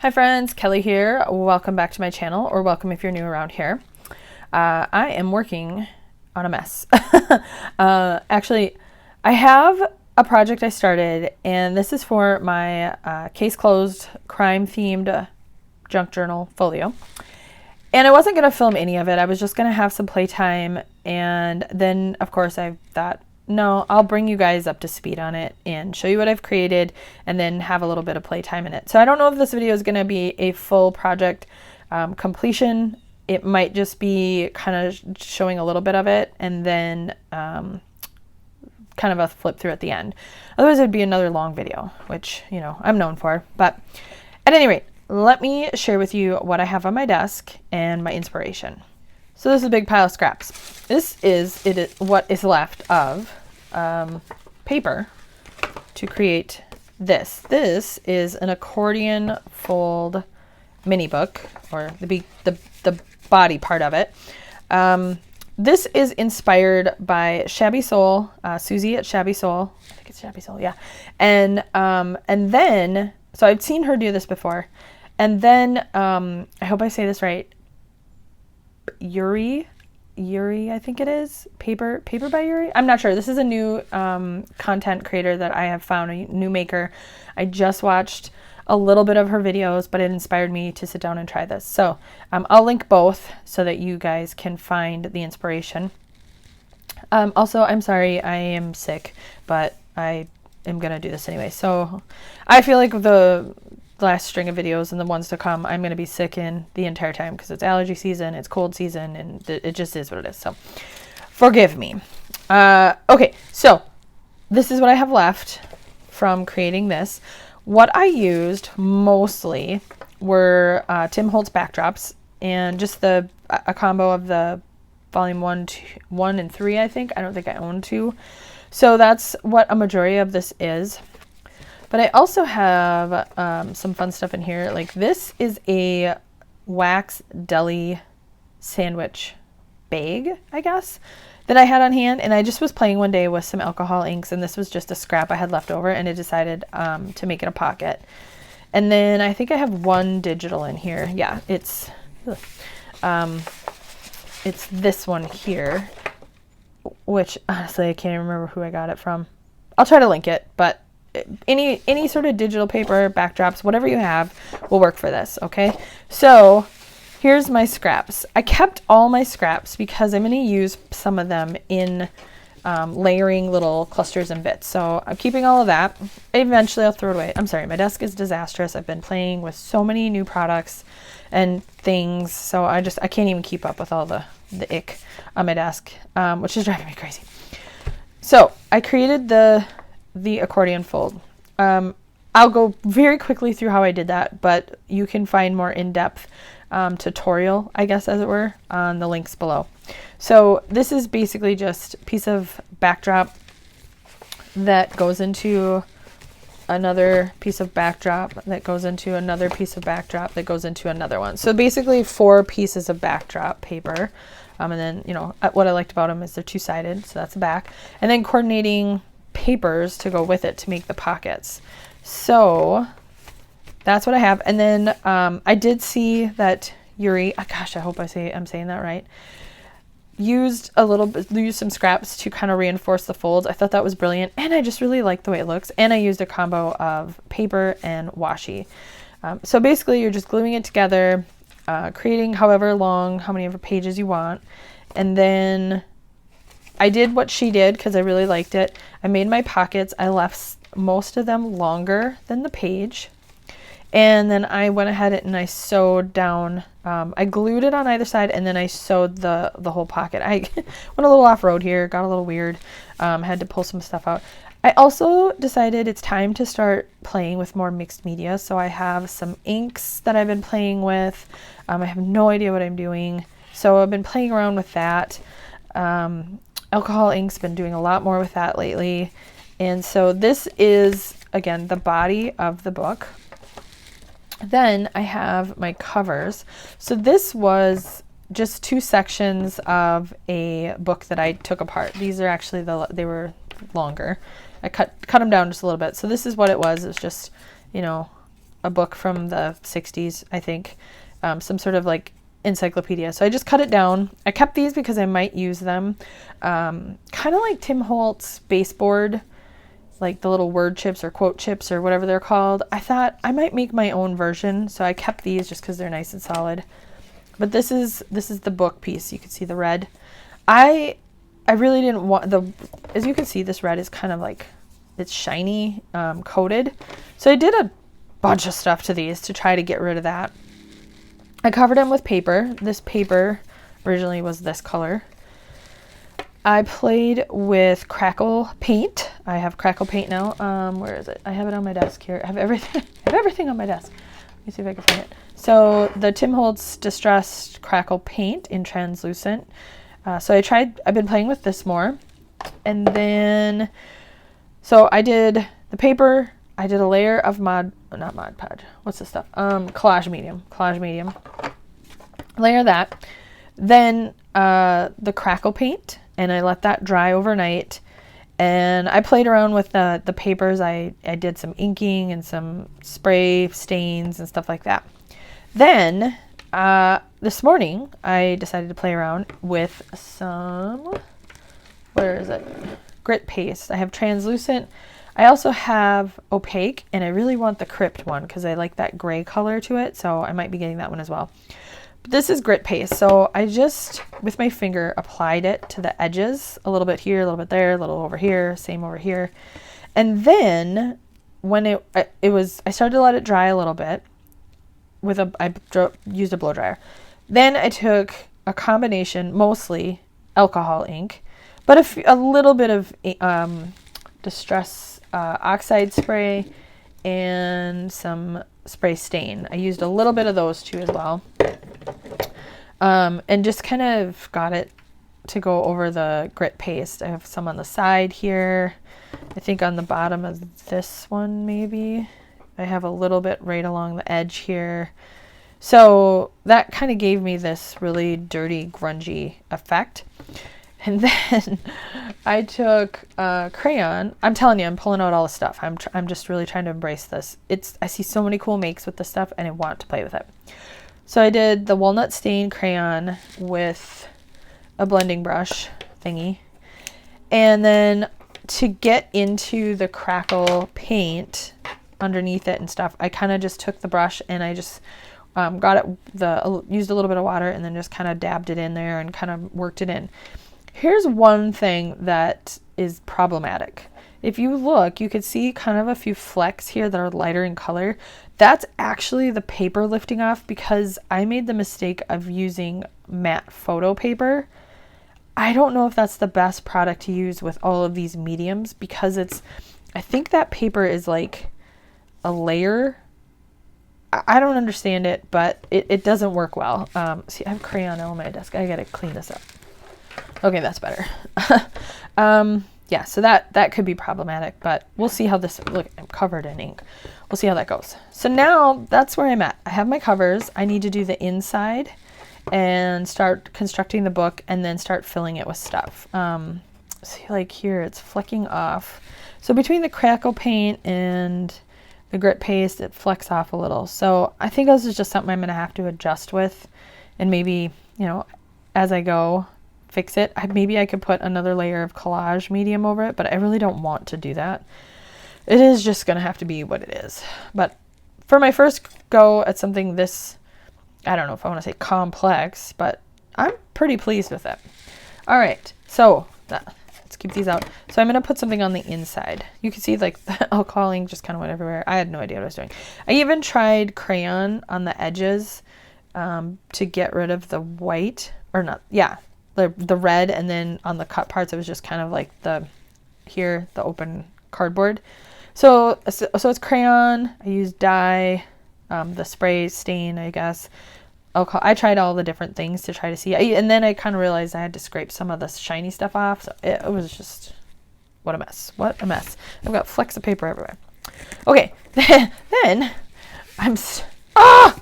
Hi friends, Kelly here. Welcome back to my channel, or welcome if you're new around here. I am working on a mess. Actually, I have a project I started, and this is for my case closed crime themed junk journal folio. And I wasn't going to film any of it. I was just going to have some playtime. And then, of course, I thought, no, I'll bring you guys up to speed on it and show you what I've created and then have a little bit of playtime in it. So I don't know if this video is going to be a full project completion. It might just be kind of showing a little bit of it and then kind of a flip through at the end. Otherwise, it'd be another long video, which, you know, I'm known for. But at any rate, let me share with you what I have on my desk and my inspiration. So this is a big pile of scraps. This is what is left of paper to create this. This is an accordion fold mini book, or the body part of it. This is inspired by Shabby Soul, Susie at Shabby Soul. I think it's Shabby Soul, yeah. And then, so I've seen her do this before. And then, I hope I say this right, Yuri, I think it is. Paper by Yuri? I'm not sure. This is a new content creator that I have found, a new maker. I just watched a little bit of her videos, but it inspired me to sit down and try this. So I'll link both so that you guys can find the inspiration. Also, I'm sorry, I am sick, but I am going to do this anyway. So I feel like the last string of videos and the ones to come, I'm going to be sick in the entire time because it's allergy season, it's cold season, and it just is what it is. So forgive me. Okay, so this is what I have left from creating this. What I used mostly were Tim Holtz backdrops and just a combo of the volume 1 and 3, I think. I don't think I own 2. So that's what a majority of this is. But I also have some fun stuff in here. Like this is a wax deli sandwich bag, I guess, that I had on hand. And I just was playing one day with some alcohol inks, and this was just a scrap I had left over, and I decided to make it a pocket. And then I think I have one digital in here. Yeah, it's this one here, which honestly I can't even remember who I got it from. I'll try to link it, but any sort of digital paper, backdrops, whatever you have will work for this, okay? So here's my scraps. I kept all my scraps because I'm going to use some of them in layering little clusters and bits. So I'm keeping all of that. Eventually I'll throw it away. I'm sorry, my desk is disastrous. I've been playing with so many new products and things, so I can't even keep up with all the ick on my desk, which is driving me crazy. So I created the accordion fold. I'll go very quickly through how I did that, but you can find more in-depth tutorial, I guess, as it were, on the links below. So this is basically just a piece of backdrop that goes into another piece of backdrop that goes into another piece of backdrop that goes into another one. So basically 4 pieces of backdrop paper. And then, you know, what I liked about them is they're two-sided, so that's the back. And then coordinating papers to go with it to make the pockets. So that's what I have. And then I did see that Yuri, gosh, I hope I'm saying that right, used some scraps to kind of reinforce the folds. I thought that was brilliant, and I just really like the way it looks. And I used a combo of paper and washi. So basically you're just gluing it together, creating how many ever pages you want, and then I did what she did because I really liked it. I made my pockets. I left most of them longer than the page. And then I went ahead and I sewed down, I glued it on either side, and then I sewed the whole pocket. I went a little off-road here, got a little weird, had to pull some stuff out. I also decided it's time to start playing with more mixed media. So I have some inks that I've been playing with. I have no idea what I'm doing. So I've been playing around with that. Alcohol ink's been doing a lot more with that lately. And so this is, again, the body of the book. Then I have my covers. So this was just 2 sections of a book that I took apart. These are actually they were longer. I cut them down just a little bit. So this is what it was. It was just, you know, a book from the 60s, I think. Some sort of like encyclopedia. So I just cut it down. I kept these because I might use them. Kind of like Tim Holtz baseboard, like the little word chips or quote chips or whatever they're called. I thought I might make my own version, so I kept these just because they're nice and solid. But this is the book piece. You can see the red. I really didn't want as you can see, this red is kind of like, it's shiny, coated. So I did a bunch of stuff to these to try to get rid of that. I covered them with paper. This paper originally was this color. I played with crackle paint. I have crackle paint now. Where is it? I have it on my desk here. I have everything on my desk. Let me see if I can find it. So the Tim Holtz Distressed Crackle Paint in translucent. So I've been playing with this more. And then, so I did the paper. I did a layer of not Mod Podge. What's this stuff? Collage medium. Layer that. Then the crackle paint, and I let that dry overnight. And I played around with the papers. I did some inking and some spray stains and stuff like that. Then this morning I decided to play around with some, where is it? Grit paste. I have translucent. I also have opaque, and I really want the crypt one because I like that gray color to it. So I might be getting that one as well. But this is grit paste. So I just, with my finger, applied it to the edges, a little bit here, a little bit there, a little over here, same over here. And then when I started to let it dry a little bit I used a blow dryer. Then I took a combination, mostly alcohol ink, but a little bit of Distress oxide spray and some spray stain. I used a little bit of those too as well. And just kind of got it to go over the grit paste. I have some on the side here. I think on the bottom of this one maybe. I have a little bit right along the edge here. So that kind of gave me this really dirty, grungy effect. And then I took crayon. I'm telling you, I'm pulling out all the stuff. I'm just really trying to embrace this. I see so many cool makes with this stuff, and I want to play with it. So I did the walnut stain crayon with a blending brush thingy. And then to get into the crackle paint underneath it and stuff, I kind of just took the brush and I just used a little bit of water and then just kind of dabbed it in there and kind of worked it in. Here's one thing that is problematic. If you look, you could see kind of a few flecks here that are lighter in color. That's actually the paper lifting off because I made the mistake of using matte photo paper. I don't know if that's the best product to use with all of these mediums because I think that paper is like a layer. I don't understand it, but it doesn't work well. See, I have crayon on my desk. I gotta clean this up. Okay, that's better. Yeah, so that could be problematic, but we'll see how this, look, I'm covered in ink. We'll see how that goes. So now that's where I'm at. I have my covers. I need to do the inside and start constructing the book and then start filling it with stuff. See, like here, it's flecking off. So between the crackle paint and the grit paste, it flecks off a little. So I think this is just something I'm going to have to adjust with and maybe, as I go, fix it. Maybe I could put another layer of collage medium over it, but I really don't want to do that. It is just going to have to be what it is. But for my first go at something this, I don't know if I want to say complex, but I'm pretty pleased with it. All right, so let's keep these out. So I'm going to put something on the inside. You can see like the alcohol ink just kind of went everywhere. I had no idea what I was doing. I even tried crayon on the edges to get rid of the white, or not, yeah, the red, and then on the cut parts it was just kind of like the open cardboard. So it's crayon. I used dye, the spray stain, I guess. I tried all the different things to try to see, and then I kind of realized I had to scrape some of the shiny stuff off. So it was just, what a mess. I've got flecks of paper everywhere. Okay, then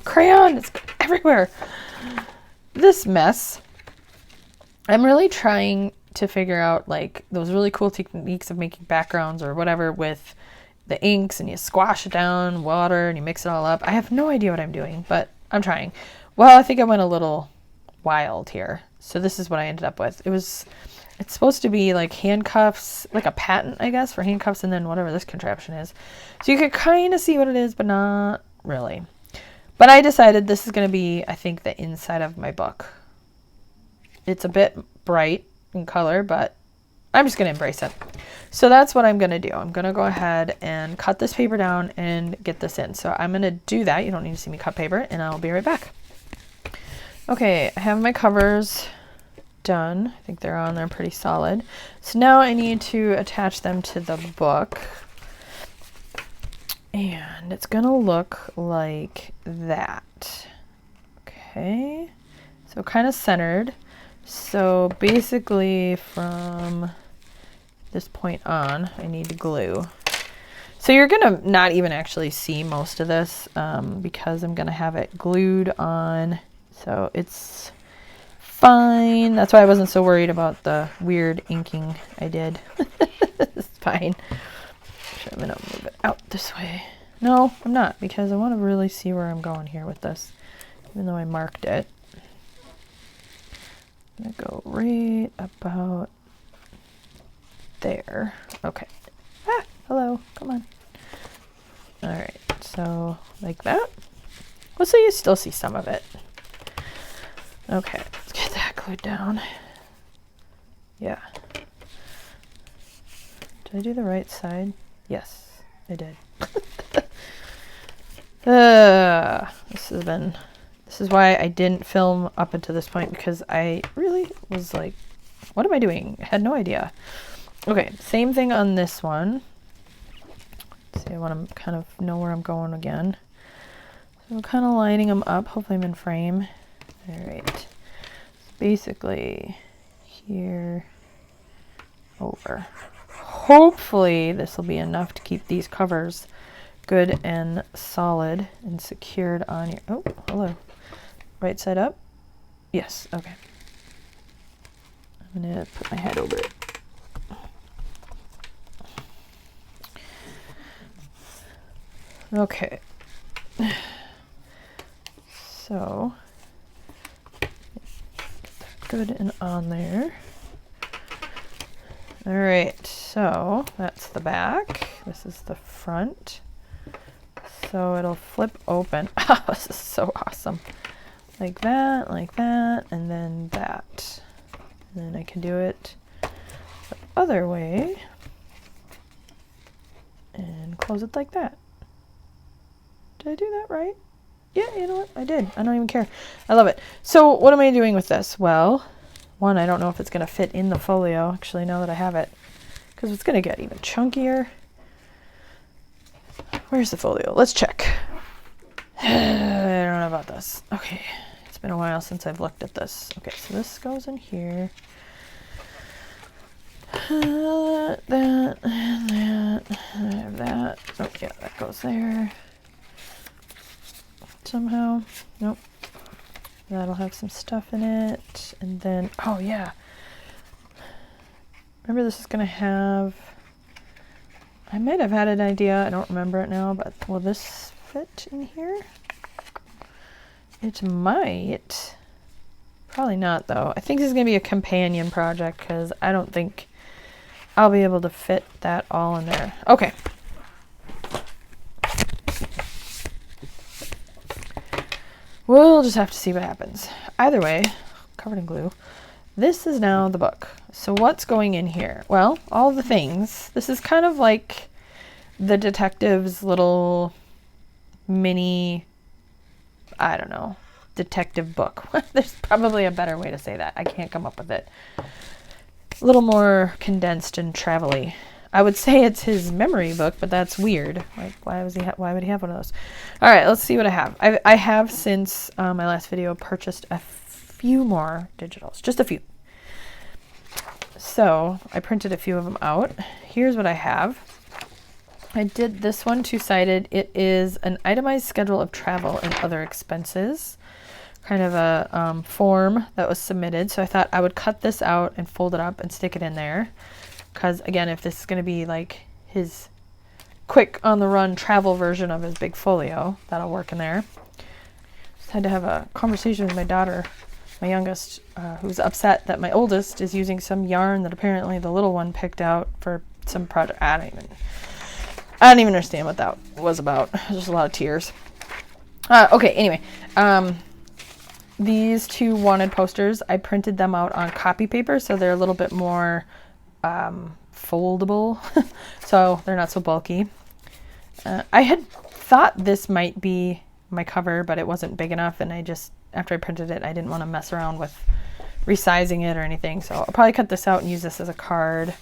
crayon, it's everywhere. This mess. I'm really trying to figure out like those really cool techniques of making backgrounds or whatever with the inks and you squash it down, water, and you mix it all up. I have no idea what I'm doing, but I'm trying. Well, I think I went a little wild here. So this is what I ended up with. It's supposed to be like handcuffs, like a patent, I guess, for handcuffs, and then whatever this contraption is. So you could kind of see what it is, but not really. But I decided this is going to be, I think, the inside of my book. It's a bit bright in color, but I'm just going to embrace it. So that's what I'm going to do. I'm going to go ahead and cut this paper down and get this in. So I'm going to do that. You don't need to see me cut paper, and I'll be right back. Okay, I have my covers done. I think they're on there pretty solid. So now I need to attach them to the book. And it's going to look like that. Okay, so kind of centered. So basically from this point on, I need to glue. So you're going to not even actually see most of this because I'm going to have it glued on. So it's fine. That's why I wasn't so worried about the weird inking I did. It's fine. I'm going to move it out this way. No, I'm not, because I want to really see where I'm going here with this, even though I marked it. I'm going to go right about there. Okay. Ah, hello. Come on. All right. So like that. Well, so you still see some of it. Okay. Let's get that glued down. Yeah. Did I do the right side? Yes, I did. This is why I didn't film up until this point, because I really was like, what am I doing? I had no idea. Okay, same thing on this one. Let's see, I want to kind of know where I'm going again. So I'm kind of lining them up. Hopefully I'm in frame. All right. Basically here over. Hopefully this will be enough to keep these covers good and solid and secured on your, oh, hello. Right side up? Yes, okay. I'm gonna put my head over it. Okay. So, get that good and on there. All right, so that's the back. This is the front. So it'll flip open. Oh, this is so awesome. Like that, and then that. And then I can do it the other way and close it like that. Did I do that right? Yeah, you know what? I did. I don't even care. I love it. So what am I doing with this? Well, one, I don't know if it's going to fit in the folio, actually, now that I have it, because it's going to get even chunkier. Where's the folio? Let's check. I don't know about this. Okay, it's been a while since I've looked at this. Okay, so this goes in here. That, and that. I have that. Oh, yeah, that goes there. Somehow. Nope. That'll have some stuff in it. And then, oh yeah. Remember, this is going to have, I might have had an idea, I don't remember it now, but will this fit in here? It might. Probably not, though. I think this is going to be a companion project, because I don't think I'll be able to fit that all in there. Okay. We'll just have to see what happens. Either way, covered in glue, this is now the book. So what's going in here? Well, all the things. This is kind of like the detective's little mini, I don't know, detective book. There's probably a better way to say that. I can't come up with it. A little more condensed and travel-y. I would say it's his memory book, but that's weird. Like, why would he have one of those? All right, let's see what I have. I have, since my last video, purchased a few more digitals, just a few. So I printed a few of them out. Here's what I have. I did this one two-sided. It is an itemized schedule of travel and other expenses, kind of a form that was submitted. So I thought I would cut this out and fold it up and stick it in there. Because, again, if this is going to be like his quick on the run travel version of his big folio. That'll work in there. Just had to have a conversation with my daughter, my youngest, who's upset that my oldest is using some yarn that apparently the little one picked out for some project. I don't even understand what that was about. Just a lot of tears. Okay, anyway, these two wanted posters, I printed them out on copy paper, so they're a little bit more foldable, so they're not so bulky. I had thought this might be my cover, but it wasn't big enough, and I just, after I printed it, I didn't want to mess around with resizing it or anything, so I'll probably cut this out and use this as a card.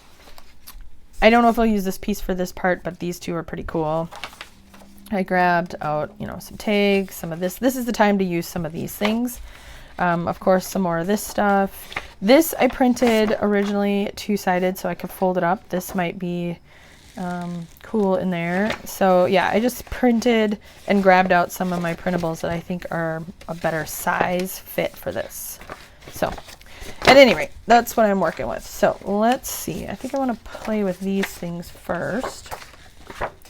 I don't know if I'll use this piece for this part, but these two are pretty cool. I grabbed out, you know, some tags, some of this. This is the time to use some of these things. Of course, some more of this stuff. This I printed originally two-sided so I could fold it up. This might be cool in there. So yeah, I just printed and grabbed out some of my printables that I think are a better size fit for this. So at any rate, that's what I'm working with. So let's see. I think I want to play with these things first.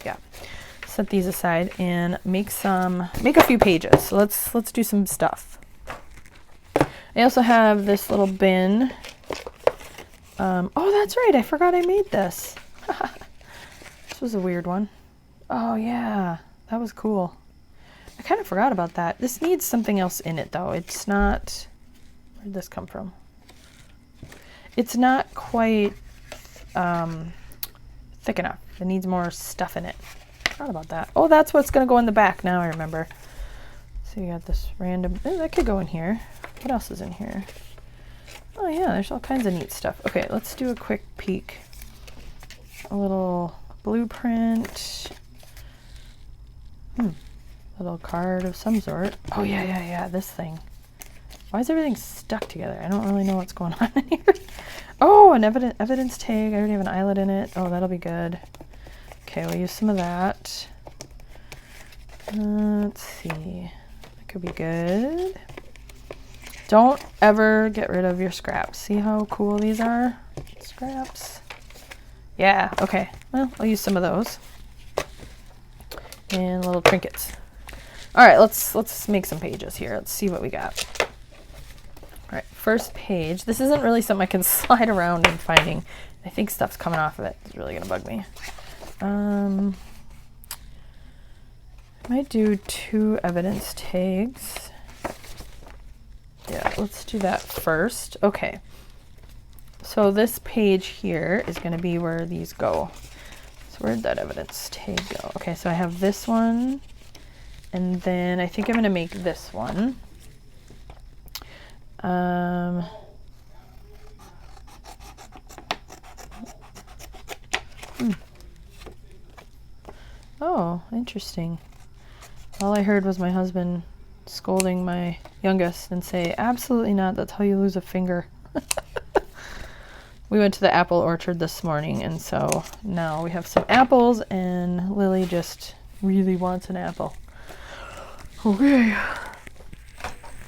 Yeah. Set these aside and make a few pages. So let's do some stuff. I also have this little bin. Oh, that's right. I forgot I made this. This was a weird one. Oh yeah, that was cool. I kind of forgot about that. This needs something else in it though. It's not, where'd this come from? It's not quite thick enough. It needs more stuff in it. Forgot about that. Oh, that's what's going to go in the back. Now I remember. So you got this random, oh, that could go in here. What else is in here? Oh yeah, there's all kinds of neat stuff. Okay, let's do a quick peek. A little blueprint. Little card of some sort. Oh yeah, this thing. Why is everything stuck together? I don't really know what's going on in here. Oh, an evidence tag. I already have an eyelet in it. Oh, that'll be good. Okay, we'll use some of that. Let's see. That could be good. Don't ever get rid of your scraps. See how cool these are? Scraps. Yeah, okay. Well, I'll use some of those. And little trinkets. All right, let's make some pages here. Let's see what we got. All right, first page. This isn't really something I can slide around and finding. I think stuff's coming off of it. It's really gonna bug me. I might do 2 evidence tags. Yeah, let's do that first. Okay. So this page here is going to be where these go. So where'd that evidence tag go? Okay, so I have this one, and then I think I'm going to make this one. Oh, interesting. All I heard was my husband scolding my youngest and say, absolutely not, that's how you lose a finger. We went to the apple orchard this morning, and so now we have some apples, and Lily just really wants an apple. Okay.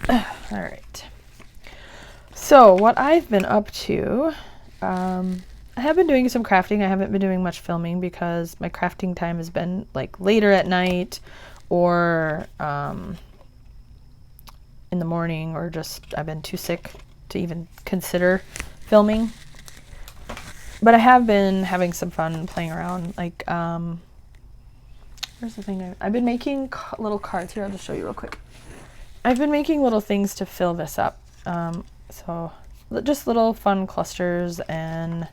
All right. So what I've been up to, I have been doing some crafting. I haven't been doing much filming because my crafting time has been like later at night or in the morning, or just I've been too sick to even consider filming. But I have been having some fun playing around. Like, where's the thing? I've been making little cards. Here, I'll just show you real quick. I've been making little things to fill this up. So just little fun clusters and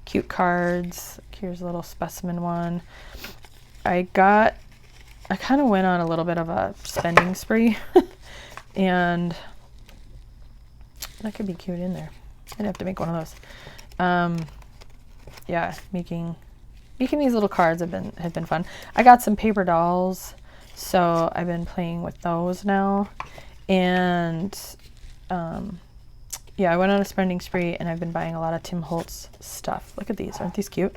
cute cards. Here's a little specimen one. I kind of went on a little bit of a spending spree and that could be cute in there. I'd have to make one of those. Yeah, making these little cards have been fun. I got some paper dolls, so I've been playing with those now. And yeah, I went on a spending spree and I've been buying a lot of Tim Holtz stuff. Look at these. Aren't these cute?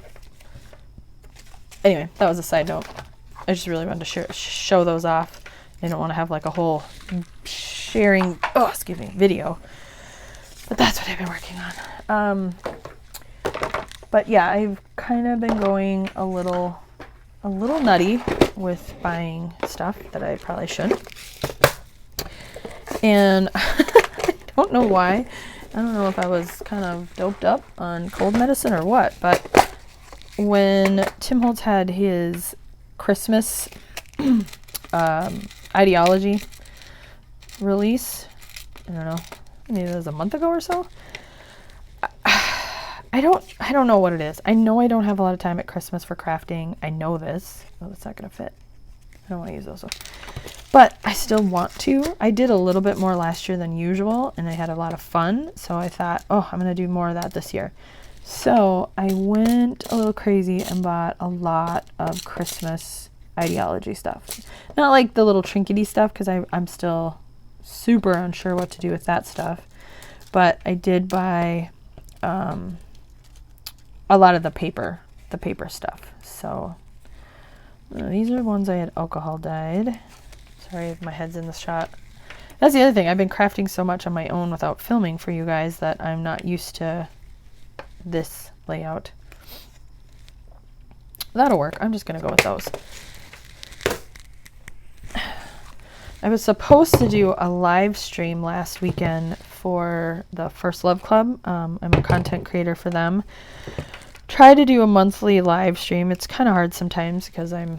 Anyway, that was a side note. I just really wanted to show those off. I don't want to have like a whole sharing, video. But that's what I've been working on. But yeah, I've kind of been going a little a little nutty with buying stuff that I probably shouldn't. And I don't know why. I don't know if I was kind of doped up on cold medicine or what, but when Tim Holtz had his Christmas ideology release, I don't know, maybe it was a month ago or so. I don't know what it is. I know I don't have a lot of time at Christmas for crafting. I know this. Oh, that's not going to fit. I don't want to use those. But I still want to. I did a little bit more last year than usual, and I had a lot of fun. So I thought, oh, I'm going to do more of that this year. So I went a little crazy and bought a lot of Christmas ideology stuff. Not like the little trinkety stuff, because I'm still super unsure what to do with that stuff. But I did buy a lot of the paper stuff. So these are ones I had alcohol dyed. Sorry if my head's in the shot. That's the other thing. I've been crafting so much on my own without filming for you guys that I'm not used to this layout. That'll work. I'm just going to go with those. I was supposed to do a live stream last weekend for the First Love Club. I'm a content creator for them. Try to do a monthly live stream. It's kind of hard sometimes because I'm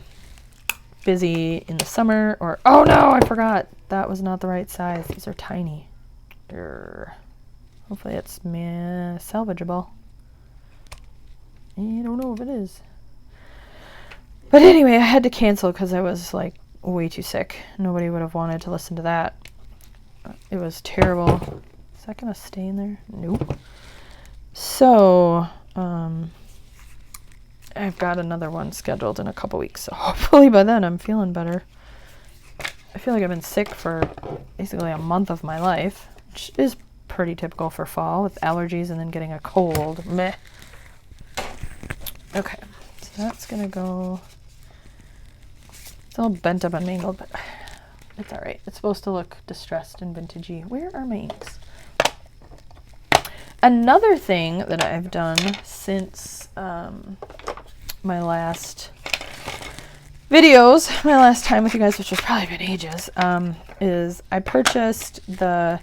busy in the summer or, oh no, I forgot. That was not the right size. These are tiny. Hopefully it's salvageable. I don't know if it is. But anyway, I had to cancel because I was like way too sick. Nobody would have wanted to listen to that. It was terrible. Is that going to stay in there? Nope. So, I've got another one scheduled in a couple weeks. So hopefully by then I'm feeling better. I feel like I've been sick for basically a month of my life, which is pretty typical for fall with allergies and then getting a cold. Meh. Okay, so that's going to go. It's all bent up and mangled, but it's all right. It's supposed to look distressed and vintagey. Where are my inks? Another thing that I've done since my last videos, my last time with you guys, which has probably been ages, is I purchased the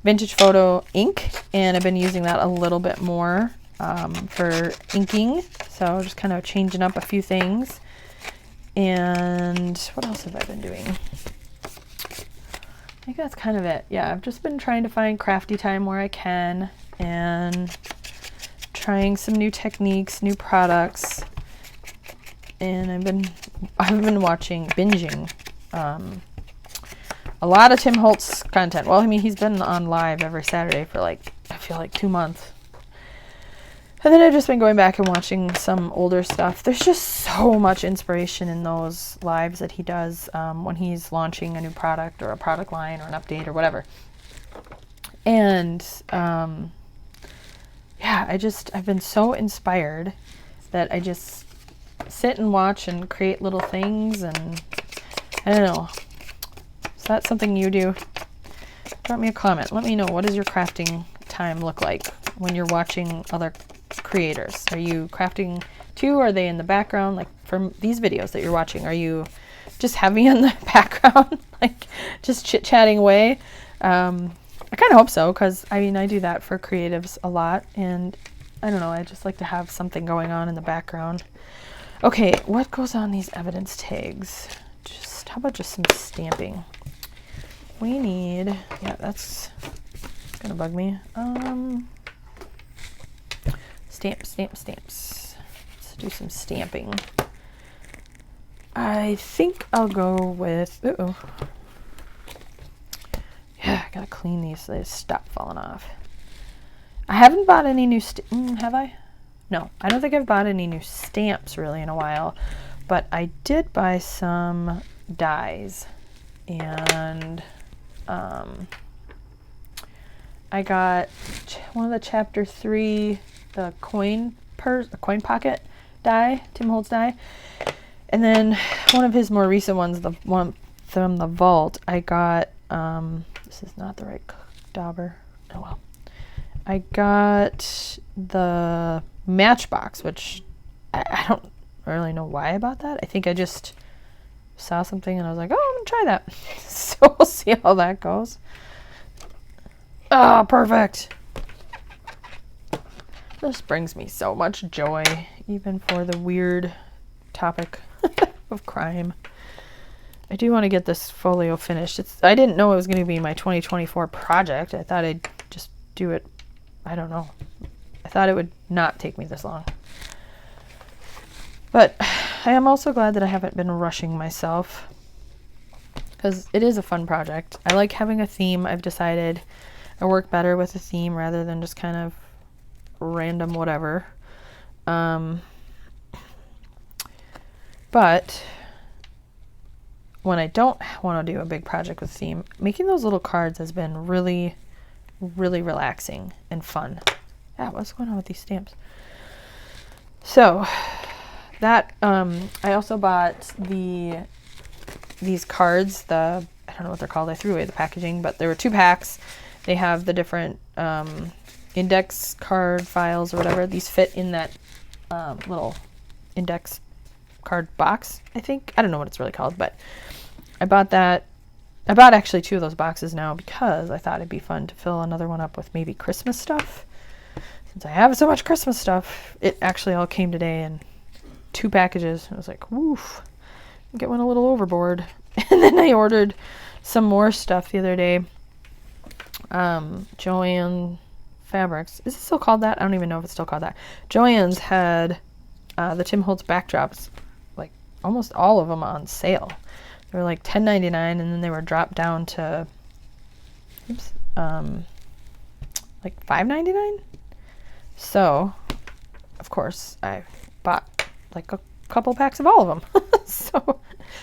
Vintage Photo ink, and I've been using that a little bit more for inking. So just kind of changing up a few things. And what else have I been doing? I think that's kind of it. Yeah, I've just been trying to find crafty time where I can and trying some new techniques, new products. And I've been binging a lot of Tim Holtz content. Well, I mean, he's been on live every Saturday for like, I feel like 2 months. And then I've just been going back and watching some older stuff. There's just so much inspiration in those lives that he does when he's launching a new product or a product line or an update or whatever. And yeah, I've been so inspired that I just sit and watch and create little things. And I don't know. Is that something you do? Drop me a comment. Let me know, what does your crafting time look like when you're watching other creators? Are you crafting too? Are they in the background? Like from these videos that you're watching, are you just having in the background, like just chit-chatting away? I kind of hope so, because I mean, I do that for creatives a lot, and I don't know, I just like to have something going on in the background. Okay, what goes on these evidence tags? How about just some stamping? We need, yeah, that's gonna bug me. Stamps. Let's do some stamping. I think I'll go with, yeah, I gotta clean these so they stop falling off. I haven't bought any new, have I? No, I don't think I've bought any new stamps really in a while, but I did buy some dies, and I got one of the chapter 3, the coin pocket die, Tim Holtz die, and then one of his more recent ones, the one from the vault, I got, this is not the right dauber, oh well, I got the Matchbox, which I don't really know why I bought that. I think I just saw something and I was like, oh, I'm gonna try that. So we'll see how that goes. Ah, perfect. This brings me so much joy, even for the weird topic of crime. I do want to get this folio finished. I didn't know it was going to be my 2024 project. I thought I'd just do it. I don't know. I thought it would not take me this long. But I am also glad that I haven't been rushing myself, because it is a fun project. I like having a theme. I've decided I work better with a theme rather than just kind of random whatever. But when I don't want to do a big project with theme, making those little cards has been really, really relaxing and fun. Yeah, what's going on with these stamps? So that I also bought these cards. I don't know what they're called. I threw away the packaging, but there were 2 packs. They have the different index card files or whatever. These fit in that little index card box, I think. I don't know what it's really called, but I bought that. I bought actually 2 of those boxes now because I thought it'd be fun to fill another one up with maybe Christmas stuff. Since I have so much Christmas stuff, it actually all came today in 2 packages. I was like, woof, get one a little overboard. And then I ordered some more stuff the other day. Joanne Fabrics. Is it still called that? I don't even know if it's still called that. Joanne's had the Tim Holtz backdrops, like almost all of them on sale. They were like $10.99, and then they were dropped down to like $5.99. So, of course, I bought like a couple packs of all of them. So,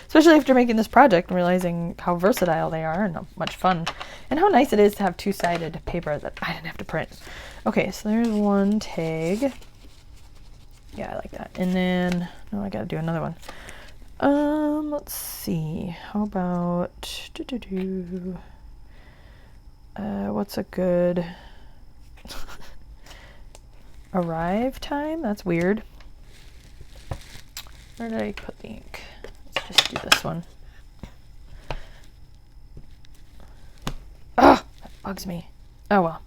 especially after making this project and realizing how versatile they are and how much fun and how nice it is to have 2-sided paper that I didn't have to print. Okay, so there's one tag. Yeah, I like that. And then, I gotta do another one. Let's see. How about what's a good arrive time? That's weird. Where did I put the ink? Let's just do this one. Oh, that bugs me. Oh well.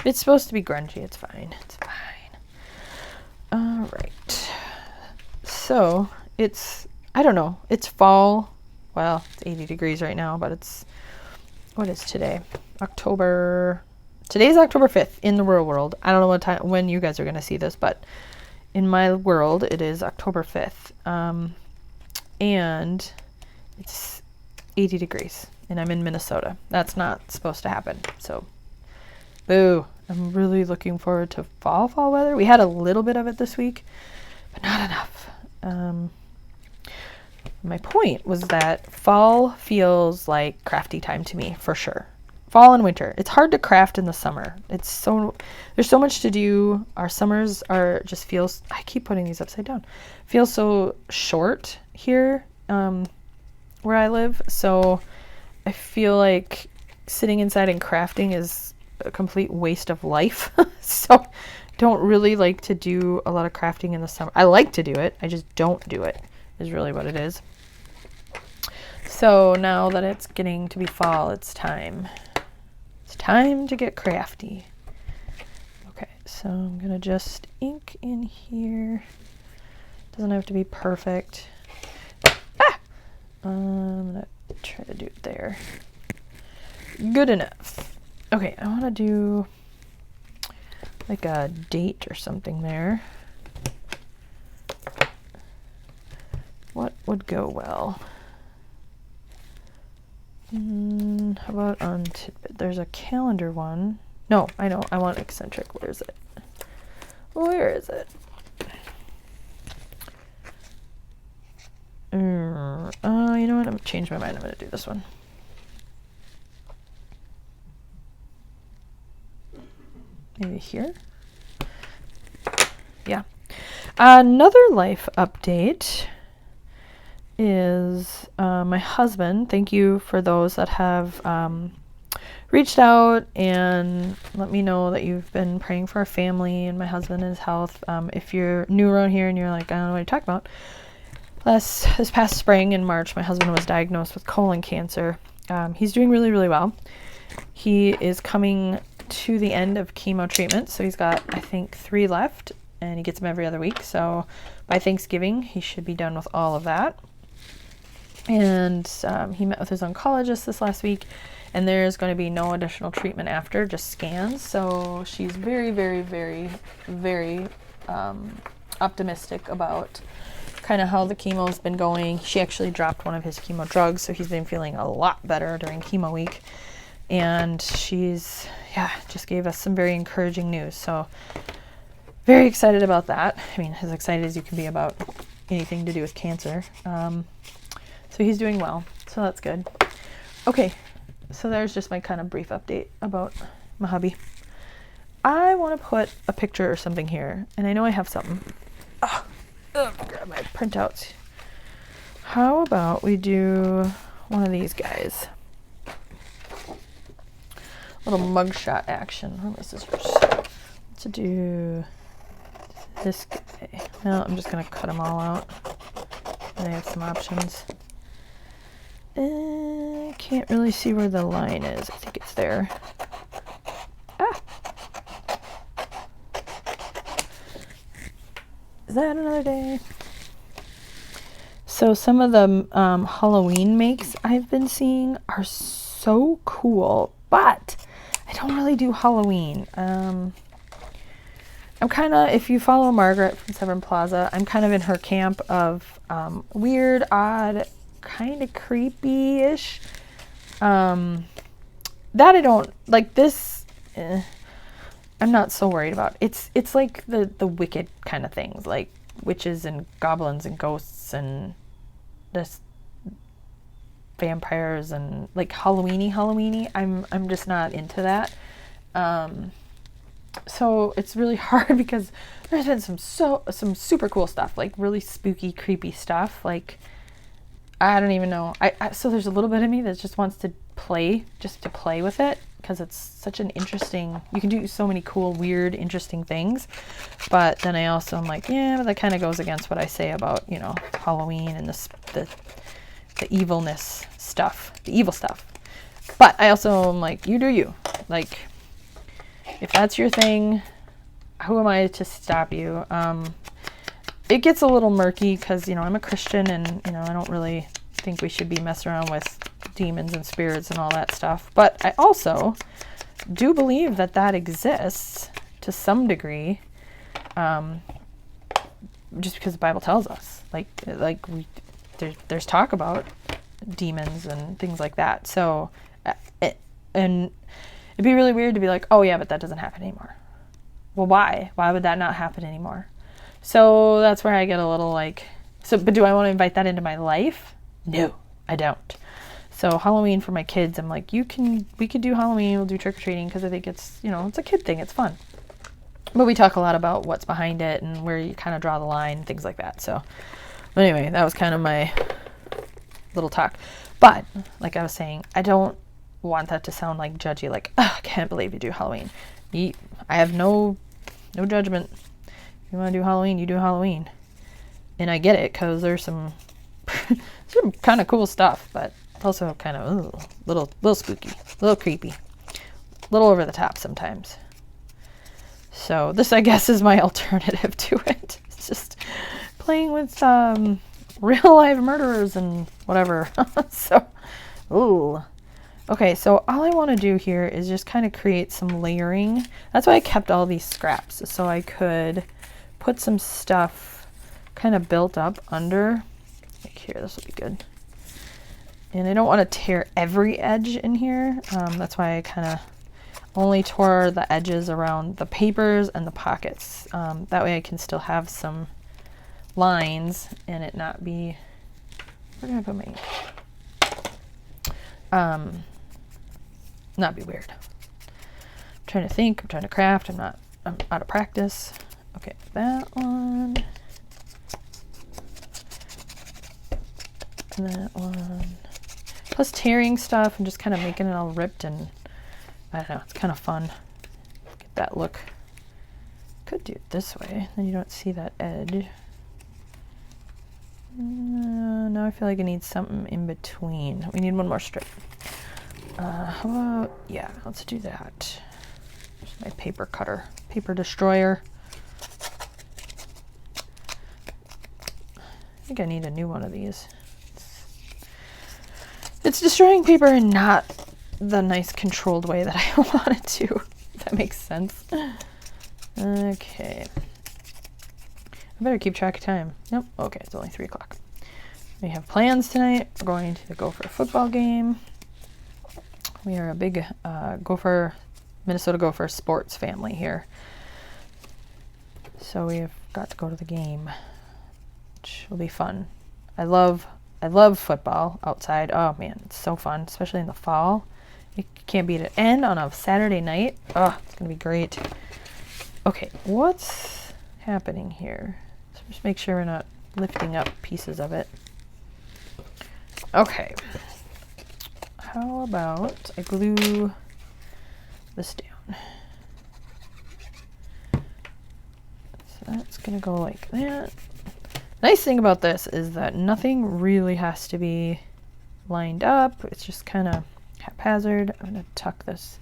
If it's supposed to be grungy, it's fine. It's fine. Alright. So, I don't know. It's fall. Well, it's 80 degrees right now, but what is today? Today's October 5th in the real world. I don't know when you guys are going to see this, but in my world, it is October 5th. And it's 80 degrees, and I'm in Minnesota. That's not supposed to happen. So, boo. I'm really looking forward to fall weather. We had a little bit of it this week, but not enough. My point was that fall feels like crafty time to me, for sure. Fall and winter. It's hard to craft in the summer. There's so much to do. Our summers I keep putting these upside down. Feels so short here, where I live. So I feel like sitting inside and crafting is a complete waste of life. So don't really like to do a lot of crafting in the summer. I like to do it. I just don't do it, is really what it is. So now that it's getting to be fall, it's time. It's time to get crafty. Okay, so I'm going to just ink in here. Doesn't have to be perfect. I'm going to try to do it there. Good enough. Okay, I want to do like a date or something there. What would go well? How about on Tidbit? There's a calendar one. No, I know. I want eccentric. Where is it? Where is it? You know what? I'm going to change my mind. I'm going to do this one. Maybe here? Yeah. Another life update is my husband. Thank you for those that have reached out and let me know that you've been praying for our family and my husband and his health. If you're new around here and you're like, I don't know what you're talking about, this past spring in March, my husband was diagnosed with colon cancer. He's doing really, really well. He is coming to the end of chemo treatment, so he's got, I think, 3 left, and he gets them every other week. So by Thanksgiving, he should be done with all of that. And he met with his oncologist this last week, and there's going to be no additional treatment after, just scans. So she's very, very, very, very optimistic about kind of how the chemo has been going. She actually dropped one of his chemo drugs, so he's been feeling a lot better during chemo week. And she's, just gave us some very encouraging news. So very excited about that. I mean, as excited as you can be about anything to do with cancer. So he's doing well, so that's good. Okay, so there's just my kind of brief update about my hubby. I want to put a picture or something here, and I know I have something. Grab my printouts. How about we do one of these guys? Little mugshot action. Where are my scissors? Let's do this guy. Well, I'm just going to cut them all out. And I have some options. Can't really see where the line is. I think it's there. Is that another day? So some of the Halloween makes I've been seeing are so cool, but I don't really do Halloween. I'm kind of, if you follow Margaret from Severn Plaza, I'm kind of in her camp of weird, odd, kind of creepy-ish. That I don't, like this, I'm not so worried about. It's like the wicked kind of things, like witches and goblins and ghosts and this vampires and like Halloweeny. I'm just not into that. So it's really hard because there's been some super cool stuff, like really spooky, creepy stuff. Like I don't even know. So there's a little bit of me that just wants to play with it because it's such an interesting. You can do so many cool, weird, interesting things. But then I also am like, but that kind of goes against what I say about Halloween and the evilness stuff, the evil stuff. But I also am like, you do you. Like, if that's your thing, who am I to stop you? It gets a little murky because, I'm a Christian and, I don't really think we should be messing around with demons and spirits and all that stuff. But I also do believe that exists to some degree, just because the Bible tells us. There's talk about demons and things like that. So, and it'd be really weird to be like, oh yeah, but that doesn't happen anymore. Well, why? Why would that not happen anymore? So that's where I get a little like, but do I want to invite that into my life? No, I don't. So Halloween for my kids, I'm like, we could do Halloween, we'll do trick-or-treating because I think it's, it's a kid thing, it's fun. But we talk a lot about what's behind it and where you kind of draw the line, things like that. So anyway, that was kind of my little talk. But like I was saying, I don't want that to sound like judgy, like, oh, I can't believe you do Halloween. I have no judgment. If you want to do Halloween, you do Halloween. And I get it, because there's some kind of cool stuff, but also kind of little spooky, little creepy, little over the top sometimes. So this, I guess, is my alternative to it. It's just playing with real life murderers and whatever. So, ooh. Okay, so all I want to do here is just kind of create some layering. That's why I kept all these scraps, so I could put some stuff kind of built up under. Like here, this will be good. And I don't want to tear every edge in here. That's why I kind of only tore the edges around the papers and the pockets. That way I can still have some lines and it not be, where did I put my ink? Not be weird. I'm trying to think, I'm trying to craft, I'm out of practice. Okay, that one. And that one. Plus tearing stuff and just kind of making it all ripped and I don't know, it's kind of fun. Get that look. Could do it this way, then you don't see that edge. Now I feel like I need something in between. We need one more strip. How about, yeah, let's do that. There's my paper cutter, paper destroyer. I think I need a new one of these. It's destroying paper and not the nice controlled way that I want it to, if that makes sense. Okay. I better keep track of time. Nope. Okay, it's only 3 o'clock. We have plans tonight. We're going to go for a football game. We are a big Minnesota Gopher sports family here. So we've got to go to the game, which will be fun. I love football outside. Oh man, it's so fun, especially in the fall. You can't beat it. And on a Saturday night, oh, it's gonna be great. Okay, what's happening here? So just make sure we're not lifting up pieces of it. Okay. How about I glue this down? So that's gonna go like that. Nice thing about this is that nothing really has to be lined up. It's just kind of haphazard. I'm gonna tuck this.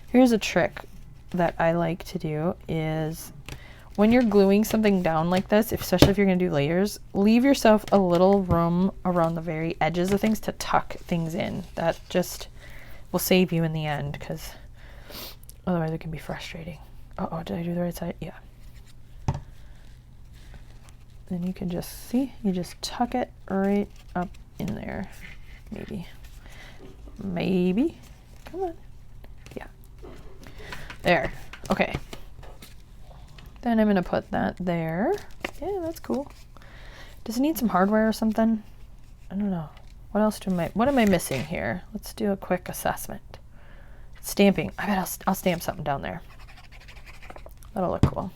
Here's a trick that I like to do is when you're gluing something down like this, especially if you're gonna do layers, leave yourself a little room around the very edges of things to tuck things in. That just will save you in the end, because otherwise it can be frustrating. Uh-oh, did I do the right side? Yeah. Then you can just see, you just tuck it right up in there. Maybe. Come on. Yeah. There. Okay. Then I'm gonna put that there. Yeah, that's cool. Does it need some hardware or something? I don't know. What am I missing here? Let's do a quick assessment. Stamping. I bet I'll stamp something down there. That'll look cool.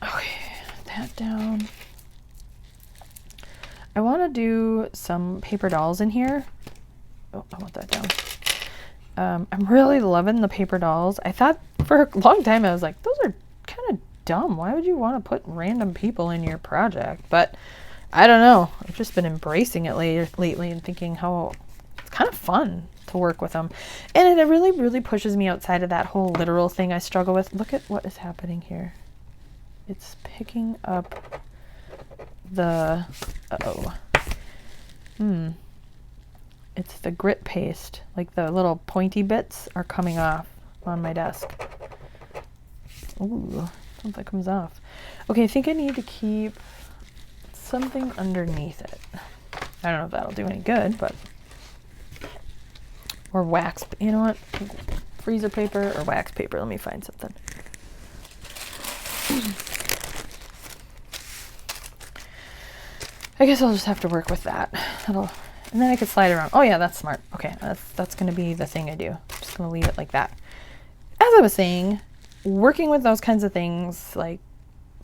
Okay, that down. I want to do some paper dolls in here. Oh, I want that down. I'm really loving the paper dolls. I thought for a long time, I was like, those are kind of dumb. Why would you want to put random people in your project? But I don't know. I've just been embracing it lately and thinking how it's kind of fun to work with them. And it really, really pushes me outside of that whole literal thing I struggle with. Look at what is happening here. It's picking up the, it's the grit paste. Like the little pointy bits are coming off on my desk. Ooh, hope that comes off. Okay, I think I need to keep something underneath it. I don't know if that'll do any good, but, or wax, you know what? Freezer paper or wax paper, let me find something. I guess I'll just have to work with that. And then I could slide it around. Oh yeah, that's smart. Okay, that's gonna be the thing I do. I'm just gonna leave it like that. As I was saying, working with those kinds of things like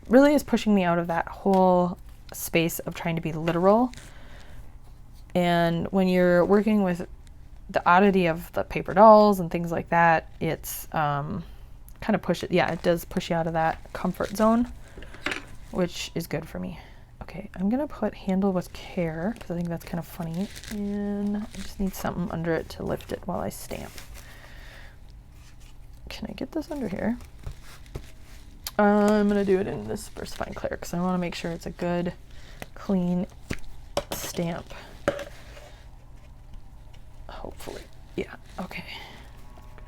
really is pushing me out of that whole space of trying to be literal. And when you're working with the oddity of the paper dolls and things like that, it's kind of it does push you out of that comfort zone, which is good for me. Okay, I'm gonna put handle with care because I think that's kind of funny, and I just need something under it to lift it while I stamp. Can I get this under here? I'm gonna do it in this VersaFine Clear because I want to make sure it's a good, clean stamp. Hopefully, yeah. Okay,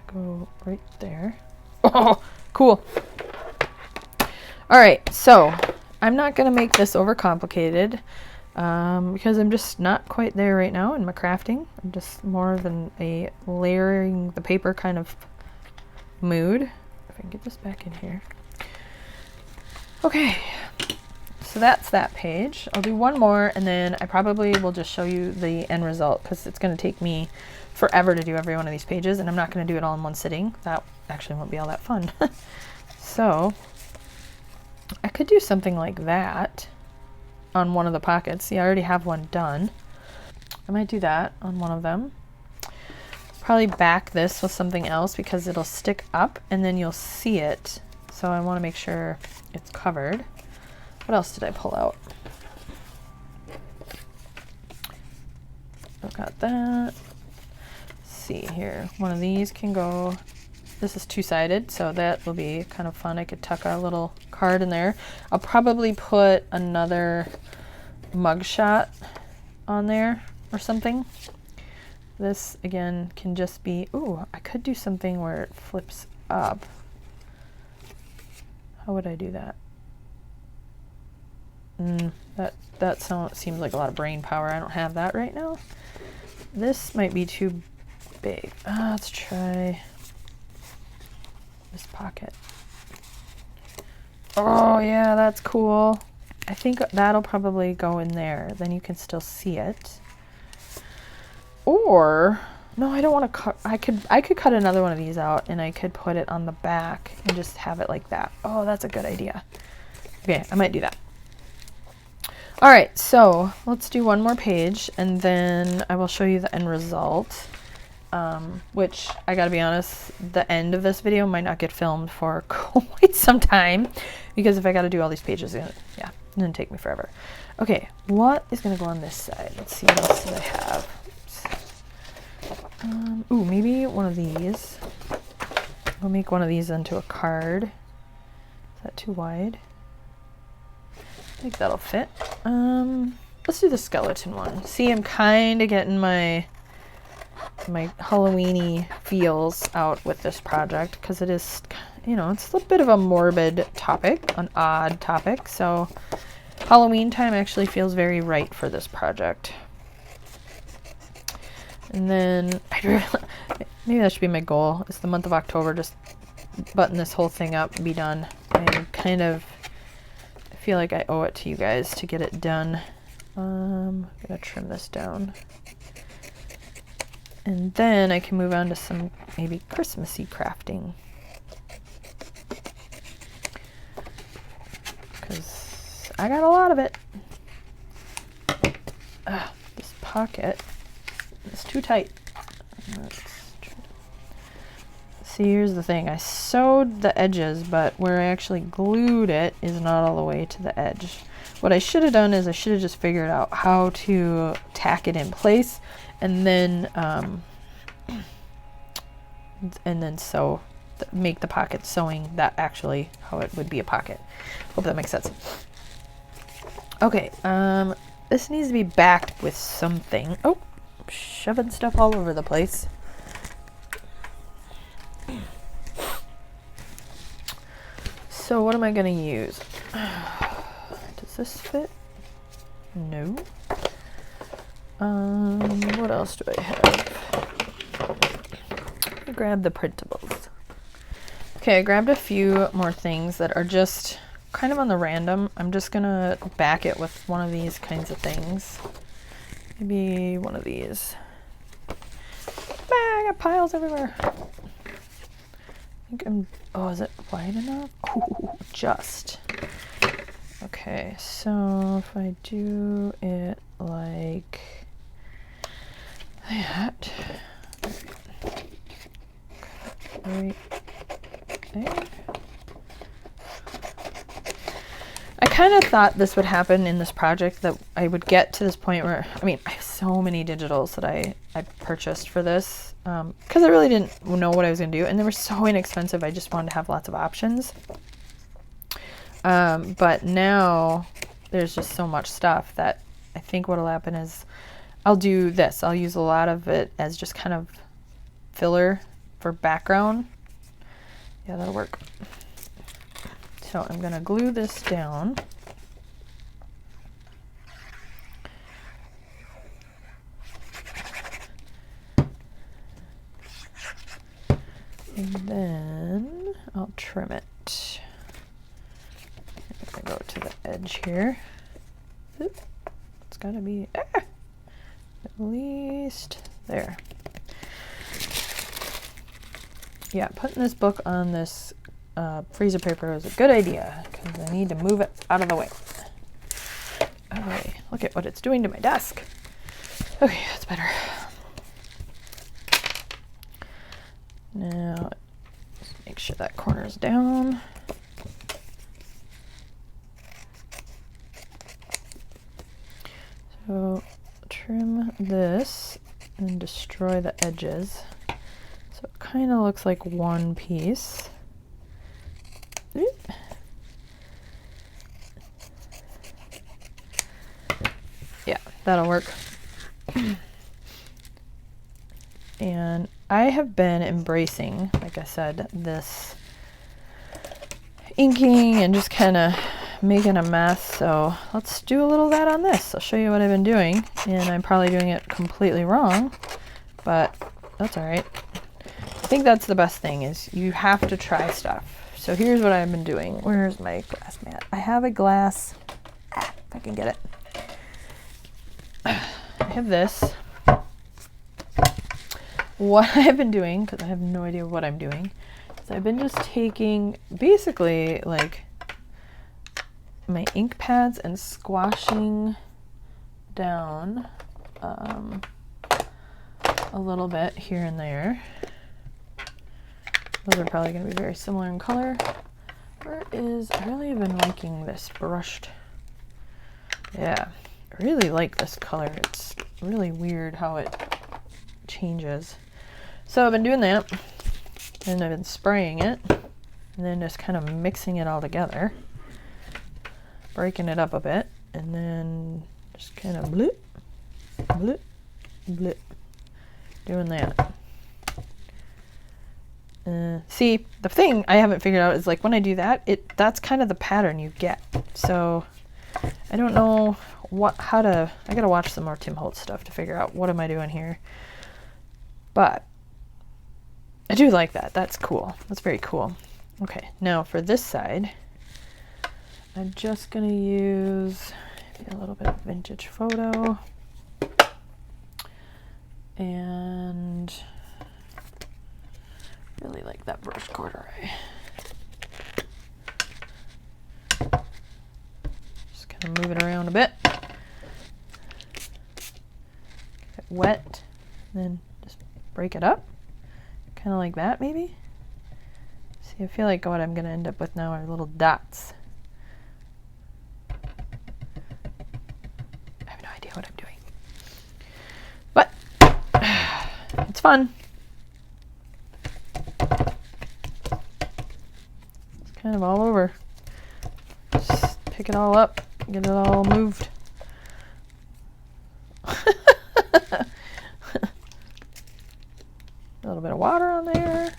I'm gonna go right there. Oh, cool. All right, so I'm not going to make this overcomplicated because I'm just not quite there right now in my crafting. I'm just more of a layering the paper kind of mood. If I can get this back in here. Okay, so that's that page. I'll do one more and then I probably will just show you the end result because it's going to take me forever to do every one of these pages and I'm not going to do it all in one sitting. That actually won't be all that fun. So I could do something like that on one of the pockets. See, I already have one done. I might do that on one of them. probably back this with something else because it'll stick up and then you'll see it. So I want to make sure it's covered. What else did I pull out? I've got that. Let's see here. One of these can go, this is two-sided, so that will be kind of fun. I could tuck a little card in there. I'll probably put another mugshot on there or something. This again can just be, ooh, I could do something where it flips up. How would I do that? That seems like a lot of brain power. I don't have that right now. This might be too big. Let's try this pocket. Oh yeah, that's cool. I think that'll probably go in there. Then you can still see it. Or no, I don't want to cut. I could cut another one of these out and I could put it on the back and just have it like that. Oh, that's a good idea. Okay, I might do that. All right, so let's do one more page and then I will show you the end result, which I gotta be honest, the end of this video might not get filmed for quite some time because if I gotta do all these pages, yeah, it's gonna take me forever. Okay, what is gonna go on this side? Let's see what else do I have. Ooh, maybe one of these. We'll make one of these into a card. Is that too wide? I think that'll fit. Let's do the skeleton one. See, I'm kind of getting my Halloween-y feels out with this project because it is, you know, it's a bit of a morbid topic, an odd topic. So Halloween time actually feels very right for this project. And then maybe that should be my goal. It's the month of October. Just button this whole thing up and be done. I feel like I owe it to you guys to get it done. I'm gonna trim this down. And then I can move on to some maybe Christmassy crafting. Because I got a lot of it. This pocket is too tight. See, here's the thing. I sewed the edges, but where I actually glued it is not all the way to the edge. What I should have done is I should have just figured out how to tack it in place and then sew, make the pocket sewing that actually how it would be a pocket. Hope that makes sense. Okay, this needs to be backed with something. Oh, shoving stuff all over the place. So what am I going to use? Does this fit? No. What else do I have? I grab the printables. Okay, I grabbed a few more things that are just kind of on the random. I'm just going to back it with one of these kinds of things. Maybe one of these. I got piles everywhere. I think oh, is it wide enough? Ooh, just. Okay, so if I do it like that, right there. I kind of thought this would happen in this project, that I would get to this point where, I mean, I have so many digitals that I purchased for this because I really didn't know what I was going to do, and they were so inexpensive. I just wanted to have lots of options. But now there's just so much stuff that I think what'll happen is I'll do this. I'll use a lot of it as just kind of filler for background. Yeah, that'll work. So I'm going to glue this down. And then I'll trim it. I'm going to go to the edge here. Oop. It's got to be at least there. Yeah, putting this book on this freezer paper is a good idea because I need to move it out of the way. Okay, look at what it's doing to my desk. Okay, that's better. Now, make sure that corner is down. So trim this and destroy the edges. So it kind of looks like one piece. Yeah, that'll work. And I have been embracing, like I said, this inking and just kind of making a mess. So let's do a little of that on this. I'll show you what I've been doing, and I'm probably doing it completely wrong, but that's all right. I think that's the best thing, is you have to try stuff. So here's what I've been doing. Where's my glass mat? I have a glass, if I can get it. I have this. What I've been doing, because I have no idea what I'm doing, is I've been just taking basically like my ink pads and squashing down a little bit here and there. Those are probably going to be very similar in color. I really have been liking this brushed. Yeah, I really like this color. It's really weird how it changes. So I've been doing that, and I've been spraying it, and then just kind of mixing it all together, breaking it up a bit, and then just kind of bloop, bloop, bloop, doing that. See, the thing I haven't figured out is, like, when I do that, that's kind of the pattern you get. So I don't know I gotta watch some more Tim Holtz stuff to figure out what am I doing here. But I do like that. That's cool. That's very cool. Okay, now for this side, I'm just gonna use maybe a little bit of vintage photo, and really like that brush corduroy. Just kind of move it around a bit. Get it wet, then just break it up. Kind of like that, maybe. See, I feel like what I'm going to end up with now are little dots. I have no idea what I'm doing. But it's fun. It's kind of all over. Just pick it all up, get it all moved. A little bit of water on there.